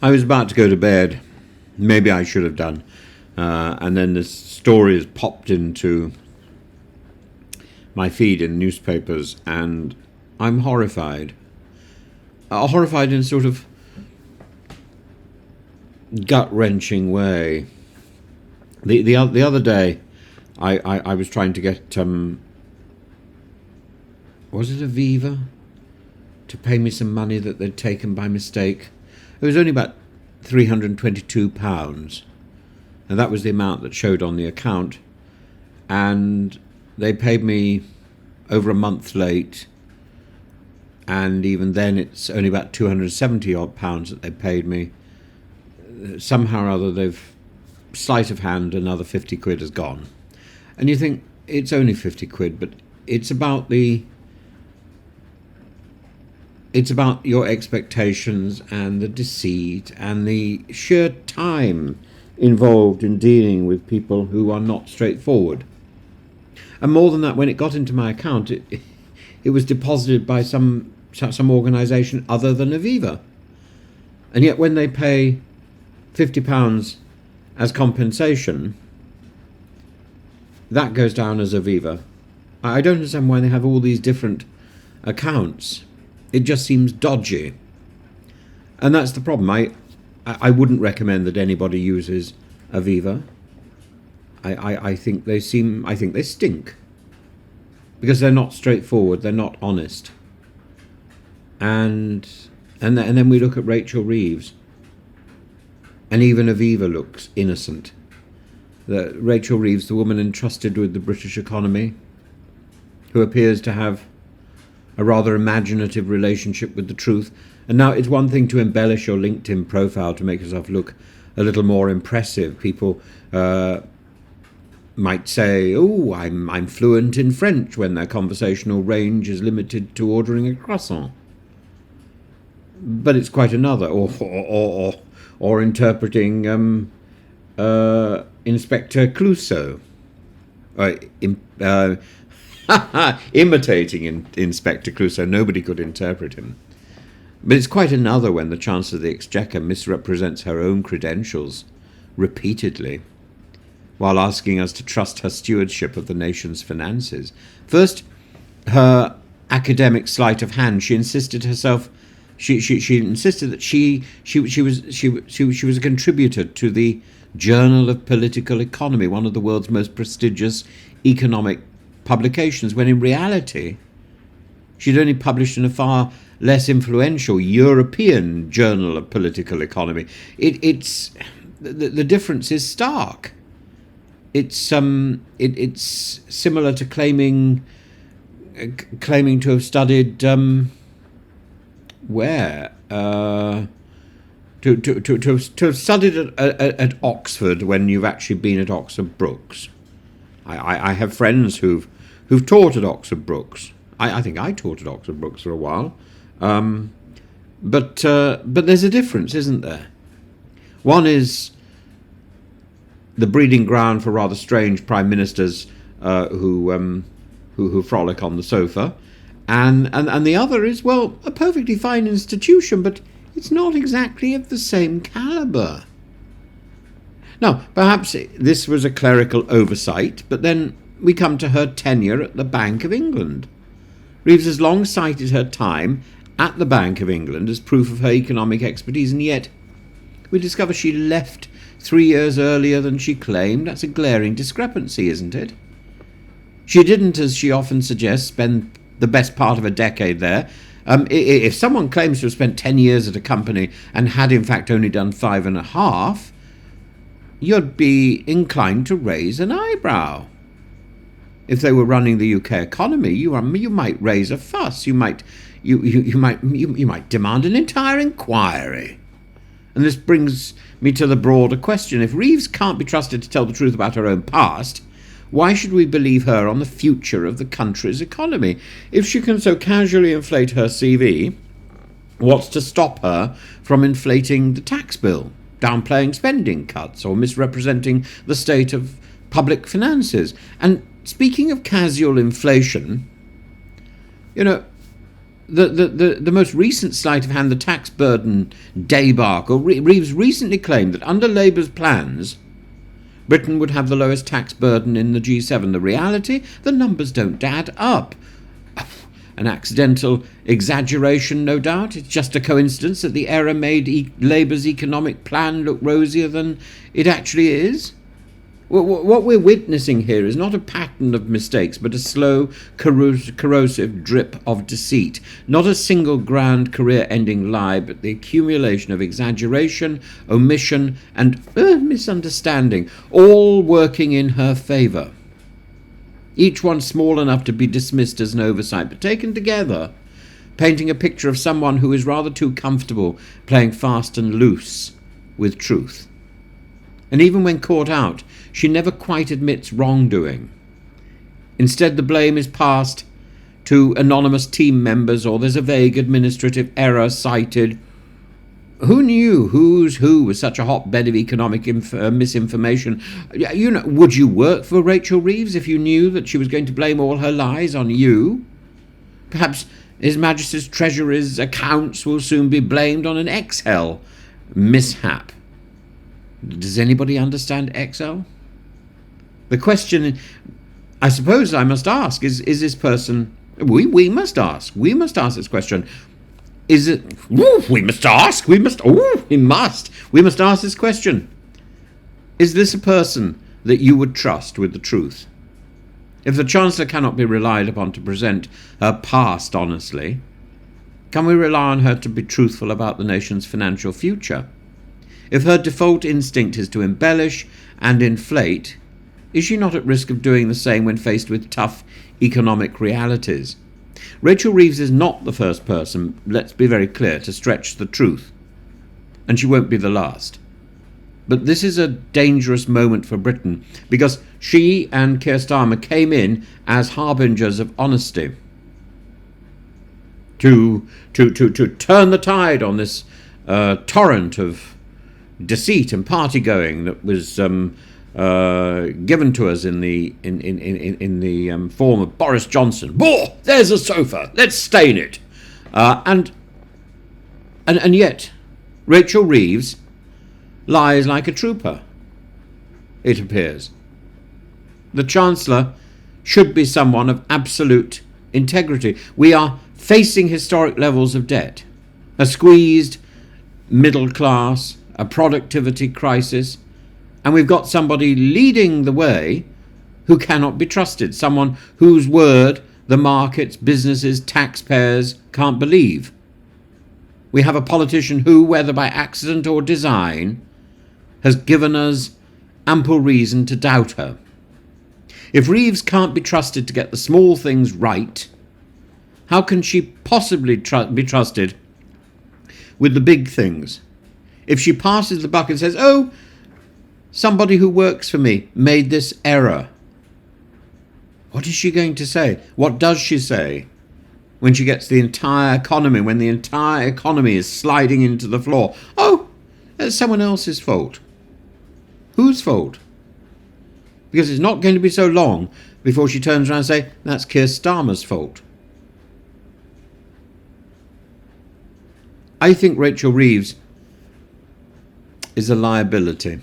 I was about to go to bed. Maybe I should have done. And then this story has popped into my feed in newspapers, and I'm horrified. Horrified in a sort of gut-wrenching way. The other day, I was trying to get was it Aviva to pay me some money that they'd taken by mistake. It was only about £322, and that was the amount that showed on the account. And they paid me over a month late, and even then it's only about 270 odd pounds that they paid me. Somehow or other, they've, sleight of hand, another 50 quid has gone. And you think, it's only 50 quid, but it's about your expectations and the deceit and the sheer time involved in dealing with people who are not straightforward. And more than that, when it got into my account, it was deposited by some organisation other than Aviva. And yet when they pay £50 as compensation, that goes down as Aviva. I don't understand why they have all these different accounts. It just seems dodgy. And that's the problem. I wouldn't recommend that anybody uses Aviva. I think they stink. Because they're not straightforward, they're not honest. And then we look at Rachel Reeves. And even Aviva looks innocent. Rachel Reeves, the woman entrusted with the British economy, who appears to have a rather imaginative relationship with the truth. And now it's one thing to embellish your LinkedIn profile to make yourself look a little more impressive. People might say, "Oh, I'm fluent in French," when their conversational range is limited to ordering a croissant. But it's quite another, or interpreting Inspector Clouseau, imitating Inspector Clouseau. Nobody could interpret him. But it's quite another when the Chancellor of the Exchequer misrepresents her own credentials repeatedly, while asking us to trust her stewardship of the nation's finances. First, her academic sleight of hand. She insisted herself. She insisted that she was a contributor to the Journal of Political Economy, one of the world's most prestigious economic publications, when in reality she'd only published in a far less influential European Journal of Political Economy. It's the difference is stark. It's similar to claiming to have studied where to have studied at Oxford when you've actually been at Oxford Brookes. I have friends who've taught at Oxford Brookes. I think I taught at Oxford Brookes for a while. But there's a difference, isn't there? One is the breeding ground for rather strange prime ministers who frolic on the sofa, and the other is, well, a perfectly fine institution, but it's not exactly of the same calibre. Now, perhaps this was a clerical oversight, but then we come to her tenure at the Bank of England. Reeves has long cited her time at the Bank of England as proof of her economic expertise, and yet we discover she left 3 years earlier than she claimed. That's a glaring discrepancy, isn't it? She didn't, as she often suggests, spend the best part of a decade there. If someone claims to have spent 10 years at a company and had in fact only done 5.5, you'd be inclined to raise an eyebrow. If they were running the UK economy, you might raise a fuss. You might demand an entire inquiry. And this brings me to the broader question. If Reeves can't be trusted to tell the truth about her own past, why should we believe her on the future of the country's economy? If she can so casually inflate her CV, what's to stop her from inflating the tax bill, downplaying spending cuts, or misrepresenting the state of public finances? And speaking of casual inflation, the most recent sleight of hand, the tax burden debacle, Reeves recently claimed that under Labour's plans, Britain would have the lowest tax burden in the G7. The reality, the numbers don't add up. An accidental exaggeration, no doubt. It's just a coincidence that the error made Labour's economic plan look rosier than it actually is. What we're witnessing here is not a pattern of mistakes, but a slow, corrosive drip of deceit. Not a single grand career-ending lie, but the accumulation of exaggeration, omission, and misunderstanding, all working in her favour. Each one small enough to be dismissed as an oversight, but taken together, painting a picture of someone who is rather too comfortable playing fast and loose with truth. And even when caught out, she never quite admits wrongdoing. Instead, the blame is passed to anonymous team members, or there's a vague administrative error cited. Who knew who's who was such a hotbed of economic misinformation? Would you work for Rachel Reeves if you knew that she was going to blame all her lies on you? Perhaps His Majesty's Treasury's accounts will soon be blamed on an Excel mishap. Does anybody understand Excel? The question, I suppose I must ask, is this person... We must ask this question. Is it... we must ask this question. Is this a person that you would trust with the truth? If the Chancellor cannot be relied upon to present her past honestly, can we rely on her to be truthful about the nation's financial future? If her default instinct is to embellish and inflate, is she not at risk of doing the same when faced with tough economic realities? Rachel Reeves is not the first person, let's be very clear, to stretch the truth, and she won't be the last. But this is a dangerous moment for Britain, because she and Keir Starmer came in as harbingers of honesty to turn the tide on this torrent of deceit and party going that was given to us in the form of Boris Johnson. There's a sofa, let's stain it. And yet Rachel Reeves lies like a trooper, it appears. The Chancellor should be someone of absolute integrity. We are facing historic levels of debt, a squeezed middle class, a productivity crisis, and we've got somebody leading the way who cannot be trusted, someone whose word the markets, businesses, taxpayers can't believe. We have a politician who, whether by accident or design, has given us ample reason to doubt her. If Reeves can't be trusted to get the small things right, how can she possibly be trusted with the big things? If she passes the buck and says, somebody who works for me made this error, what is she going to say? What does she say when she gets the entire economy, when the entire economy is sliding into the floor? That's someone else's fault. Whose fault? Because it's not going to be so long before she turns around and says, that's Keir Starmer's fault. I think Rachel Reeves is a liability.